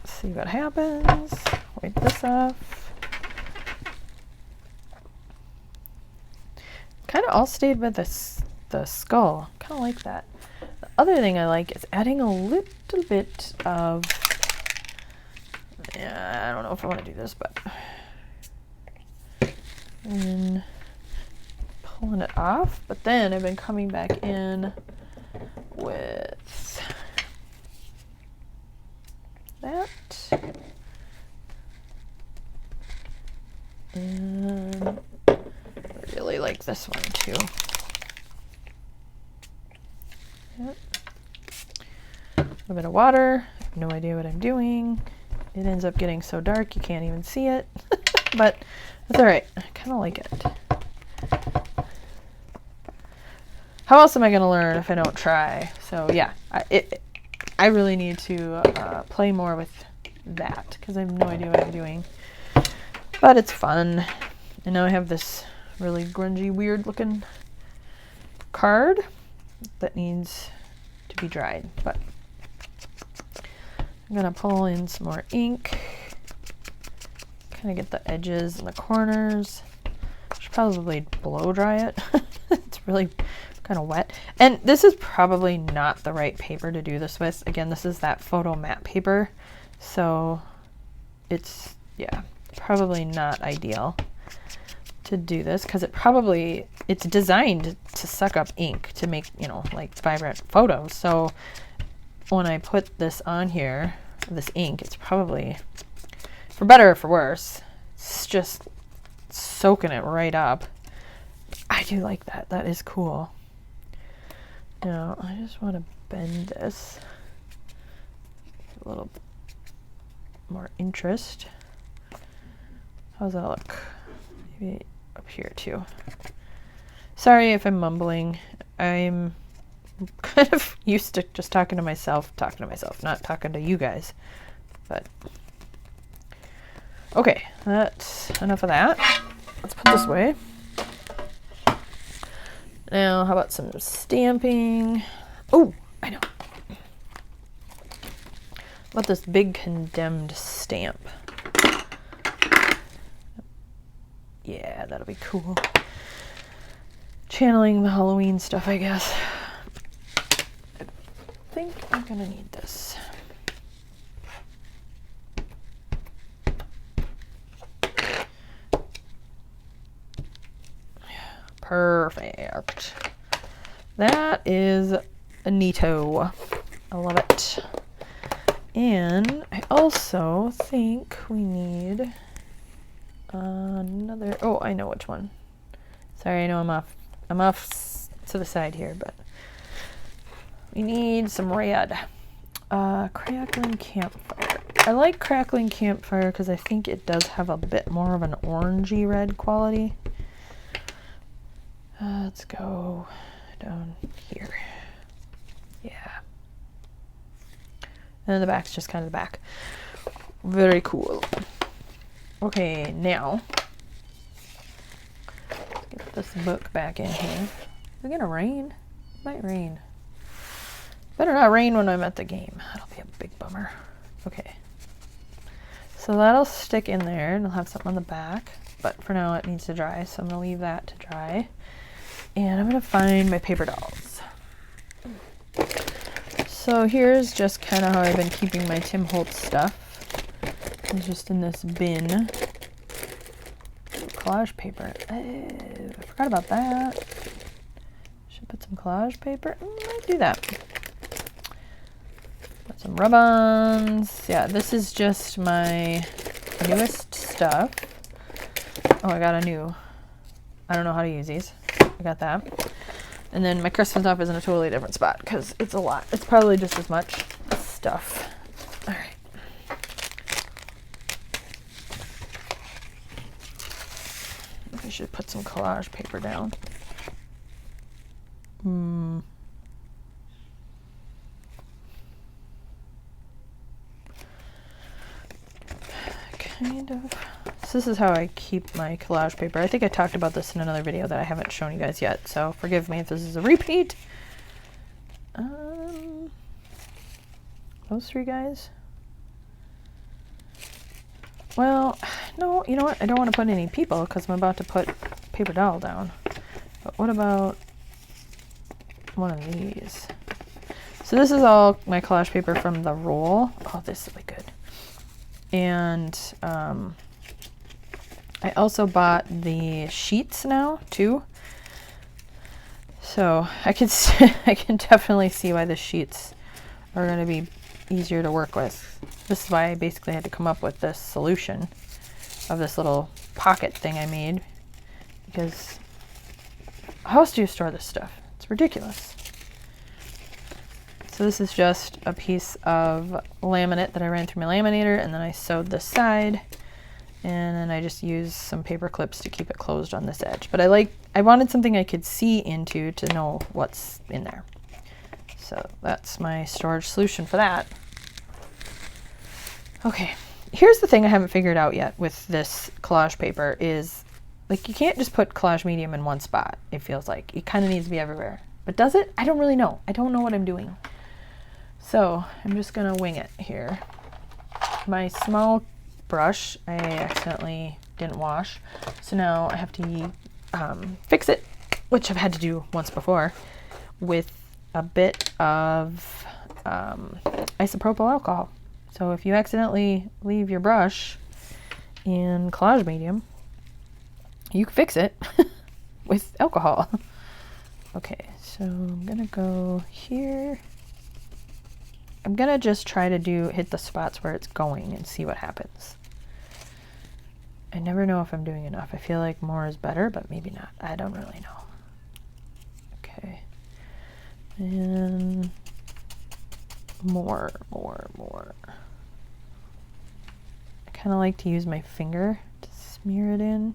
See what happens. Wipe this off. Kind of all stayed with the skull. Kind of like that. The other thing I like is adding a little bit of, yeah, I don't know if I want to do this, but and pulling it off. But then I've been coming back in with that, and I really like this one too. Yep. A little bit of water. I have no idea what I'm doing. It ends up getting so dark you can't even see it, but that's all right. I kind of like it. How else am I going to learn if I don't try? So yeah, I really need to play more with that, because I have no idea what I'm doing. But it's fun. And now I have this really grungy, weird looking card that needs to be dried. But I'm going to pull in some more ink. Kind of get the edges and the corners. Should probably blow dry it. It's really kind of wet. And this is probably not the right paper to do this with. Again, this is that photo matte paper. So it's, yeah, probably not ideal to do this, because it's designed to suck up ink to make, you know, like vibrant photos. So when I put this on here, this ink, it's probably, for better or for worse, it's just soaking it right up. I do like that. That is cool. Now I just want to bend this little more interest. How's that look? Maybe up here too. Sorry if I'm mumbling. I'm kind of used to just talking to myself, not talking to you guys. But okay, that's enough of that. Let's put this away. Now, how about some stamping? Oh, I know. How about this big condemned stamp? Yeah, that'll be cool. Channeling the Halloween stuff, I guess. I think I'm gonna need this. Perfect. That is neato. I love it. And I also think we need another. Oh, I know which one. Sorry, I know I'm off to the side here, but we need some red. Crackling campfire. I like crackling campfire because I think it does have a bit more of an orangey red quality. Let's go down here. Yeah. And then the back's just kind of the back. Very cool. Okay, now let's get this book back in here. Is it gonna rain? It might rain. Better not rain when I'm at the game. That'll be a big bummer. Okay. So that'll stick in there and I'll have something on the back. But for now it needs to dry, so I'm gonna leave that to dry. And I'm gonna find my paper dolls. So here's just kind of how I've been keeping my Tim Holtz stuff. It's just in this bin. Collage paper. I forgot about that. Should put some collage paper. Might do that. Put some rub-ons. Yeah, this is just my newest stuff. Oh, I got a new. I don't know how to use these. I got that. And then my Christmas stuff is in a totally different spot because it's a lot. It's probably just as much stuff. All right. I should put some collage paper down. Kind of. So this is how I keep my collage paper. I think I talked about this in another video that I haven't shown you guys yet, so forgive me if this is a repeat. Those three guys. Well, no, you know what? I don't want to put any people because I'm about to put paper doll down. But what about one of these? So this is all my collage paper from the roll. Oh, this will be good. And I also bought the sheets now too. So I can I can definitely see why the sheets are going to be easier to work with. This is why I basically had to come up with this solution of this little pocket thing I made, because how else do you store this stuff? It's ridiculous. So this is just a piece of laminate that I ran through my laminator, and then I sewed this side, and then I just used some paper clips to keep it closed on this edge. But I wanted something I could see into to know what's in there. So that's my storage solution for that. Okay, here's the thing I haven't figured out yet with this collage paper is, like, you can't just put collage medium in one spot, it feels like. It kind of needs to be everywhere. But does it? I don't really know. I don't know what I'm doing. So I'm just gonna wing it here. My small brush, I accidentally didn't wash. So now I have to fix it, which I've had to do once before, with a bit of isopropyl alcohol. So if you accidentally leave your brush in collage medium, you can fix it with alcohol. Okay, so I'm gonna go here. I'm gonna just try to hit the spots where it's going and see what happens. I never know if I'm doing enough. I feel like more is better, but maybe not. I don't really know. Okay. And more. kind of like to use my finger to smear it in.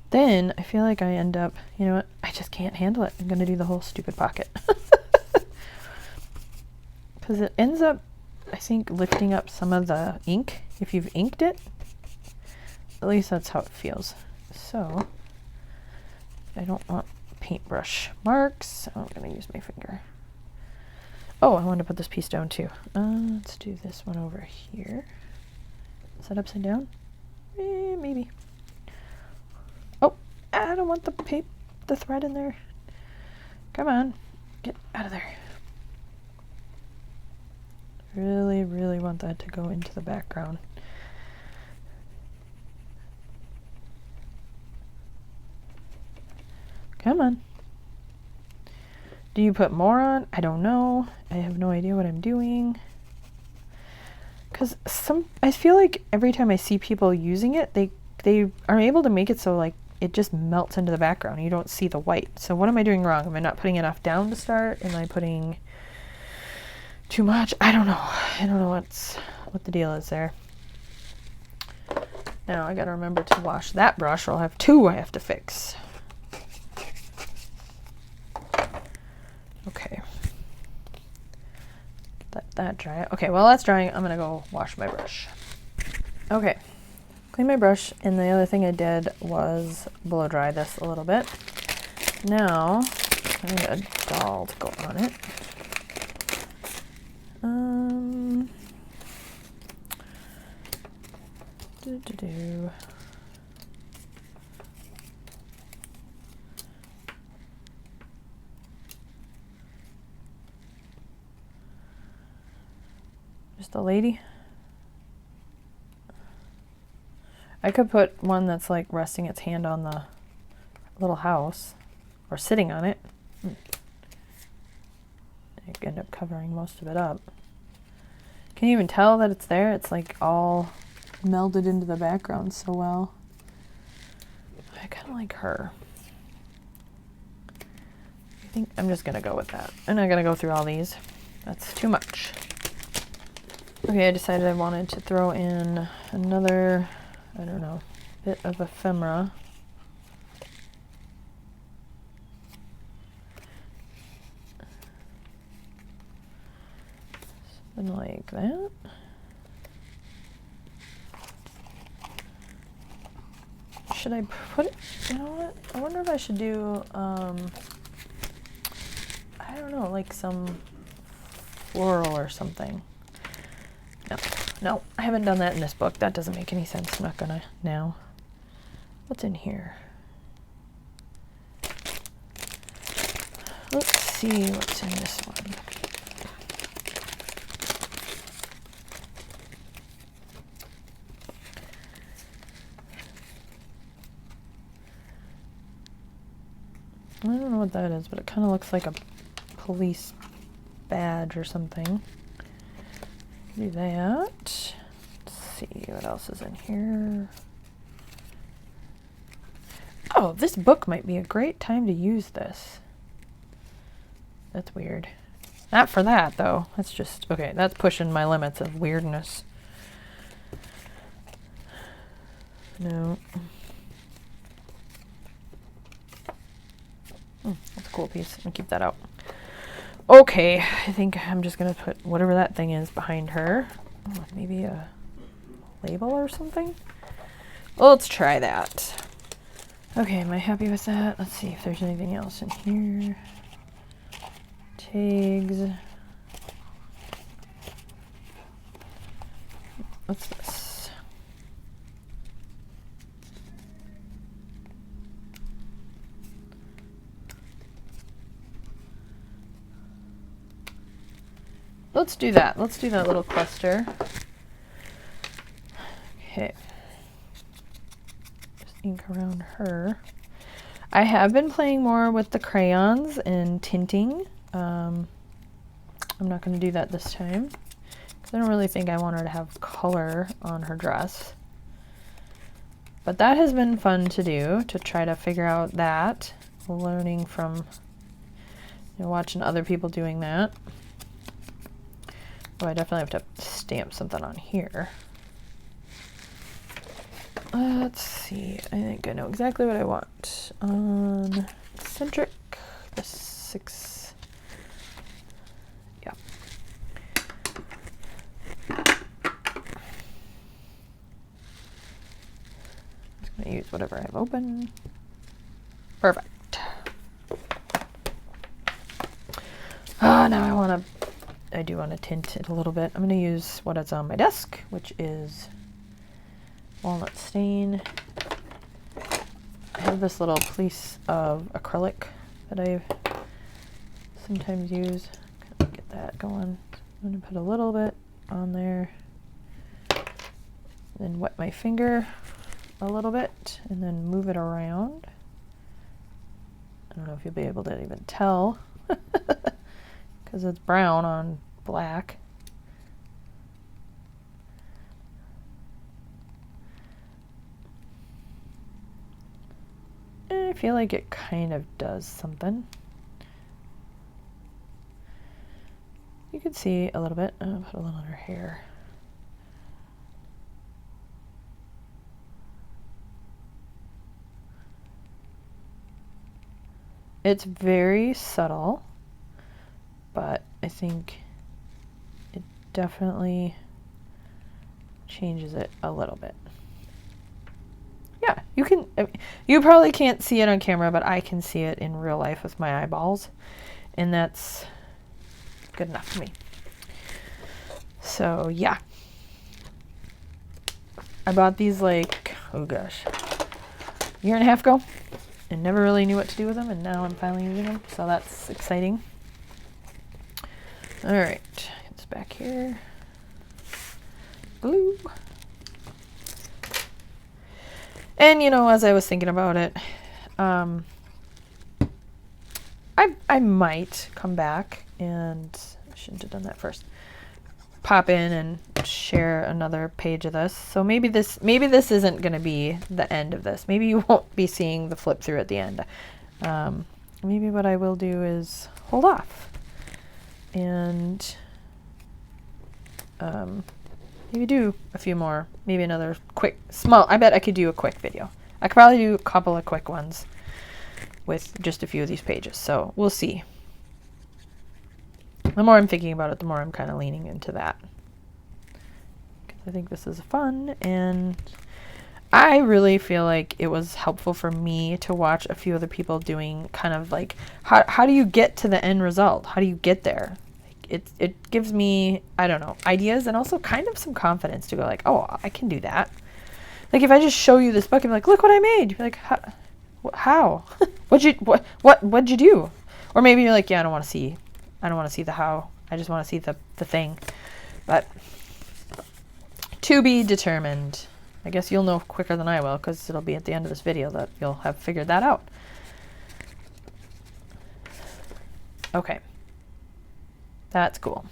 Then I feel like I end up, you know what, I just can't handle it. I'm going to do the whole stupid pocket. Because it ends up, I think, lifting up some of the ink if you've inked it. At least that's how it feels. So I don't want paintbrush marks. I'm going to use my finger. Oh, I want to put this piece down too. Let's do this one over here. Is that upside down? Maybe. Oh, I don't want the thread in there. Come on, get out of there. Really, really want that to go into the background. Come on. Do you put more on? I don't know. I have no idea what I'm doing. Because I feel like every time I see people using it, they are able to make it so like it just melts into the background. You don't see the white. So what am I doing wrong? Am I not putting enough down to start? Am I putting too much? I don't know. I don't know what the deal is there. Now I gotta remember to wash that brush, or I'll have two I have to fix. Okay. Let that dry. Okay, while that's drying, I'm gonna go wash my brush. Okay, clean my brush, and the other thing I did was blow dry this a little bit. Now, I need a doll to go on it. Just a lady. I could put one that's like resting its hand on the little house or sitting on it. I could end up covering most of it up. Can you even tell that it's there? It's like all melded into the background so well. I kind of like her. I think I'm just gonna go with that. I'm not gonna go through all these. That's too much. Okay, I decided I wanted to throw in another, I don't know, bit of ephemera. Something like that. Should I put it, you know what? I wonder if I should do, I don't know, like some floral or something. No, I haven't done that in this book. That doesn't make any sense. I'm not gonna now. What's in here? Let's see what's in this one. I don't know what that is, but it kind of looks like a police badge or something. Do that. Let's see what else is in here. Oh, this book might be a great time to use this. That's weird. Not for that, though. That's just, okay, that's pushing my limits of weirdness. No. That's a cool piece. I'm gonna keep that out. Okay, I think I'm just gonna put whatever that thing is behind her. Oh, maybe a label or something? Well, let's try that. Okay, am I happy with that? Let's see if there's anything else in here. Tags. What's this? Let's do that. Let's do that little cluster. Okay. Just ink around her. I have been playing more with the crayons and tinting. I'm not going to do that this time because I don't really think I want her to have color on her dress. But that has been fun to do, to try to figure out that. Learning from, watching other people doing that. Oh, I definitely have to stamp something on here. Let's see. I think I know exactly what I want. On eccentric, the 6. Yeah. Just gonna use whatever I have open. Perfect. Now I do want to tint it a little bit. I'm going to use what is on my desk, which is walnut stain. I have this little piece of acrylic that I sometimes use. Get that going. I'm going to put a little bit on there, then wet my finger a little bit, and then move it around. I don't know if you'll be able to even tell because it's brown on black. I feel like it kind of does something. You can see a little bit. I'll put a little on her hair. It's very subtle, but I think it definitely changes it a little bit. Yeah, you can, you probably can't see it on camera, but I can see it in real life with my eyeballs, and that's good enough for me. So yeah, I bought these like, oh gosh, a year and a half ago, and never really knew what to do with them, and now I'm finally using them, so that's exciting. All right, get this back here. Glue. And you know, as I was thinking about it, I might come back, and I shouldn't have done that first. Pop in and share another page of this. So maybe this isn't going to be the end of this. Maybe you won't be seeing the flip through at the end. Maybe what I will do is hold off and maybe do a few more, maybe another quick, small, I bet I could do a quick video. I could probably do a couple of quick ones with just a few of these pages. So we'll see. The more I'm thinking about it, the more I'm kind of leaning into that. Because I think this is fun, and I really feel like it was helpful for me to watch a few other people doing kind of like, how do you get to the end result? How do you get there? It gives me, I don't know, ideas, and also kind of some confidence to go like, oh, I can do that. Like if I just show you this book and be like, look what I made. You're like, how? What'd you do? Or maybe you're like, yeah, I don't want to see the how. I just want to see the thing. But to be determined. I guess you'll know quicker than I will, because it'll be at the end of this video that you'll have figured that out. Okay. That's cool.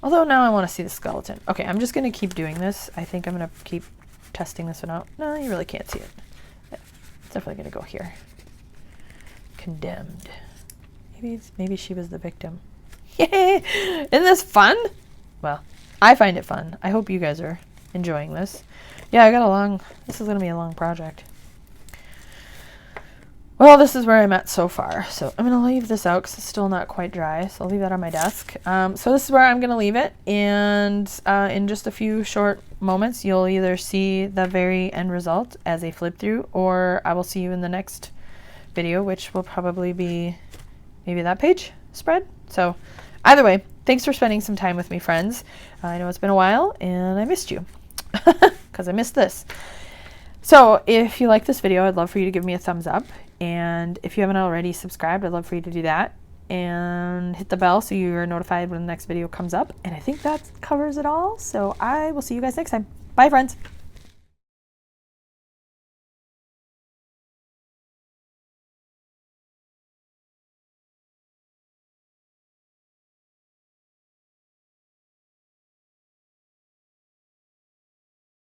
Although now I want to see the skeleton. Okay, I'm just going to keep doing this. I think I'm going to keep testing this one out. No, you really can't see it. It's definitely going to go here. Condemned. Maybe she was the victim. Yay! Isn't this fun? Well, I find it fun. I hope you guys are enjoying this. Yeah, this is going to be a long project. Well, this is where I'm at so far. So I'm going to leave this out because it's still not quite dry. So I'll leave that on my desk. So this is where I'm going to leave it. And in just a few short moments, you'll either see the very end result as a flip through, or I will see you in the next video, which will probably be maybe that page spread. So either way, thanks for spending some time with me, friends. I know it's been a while, and I missed you because I missed this. So if you like this video, I'd love for you to give me a thumbs up. And if you haven't already subscribed, I'd love for you to do that. And hit the bell so you're notified when the next video comes up. And I think that covers it all. So I will see you guys next time. Bye, friends.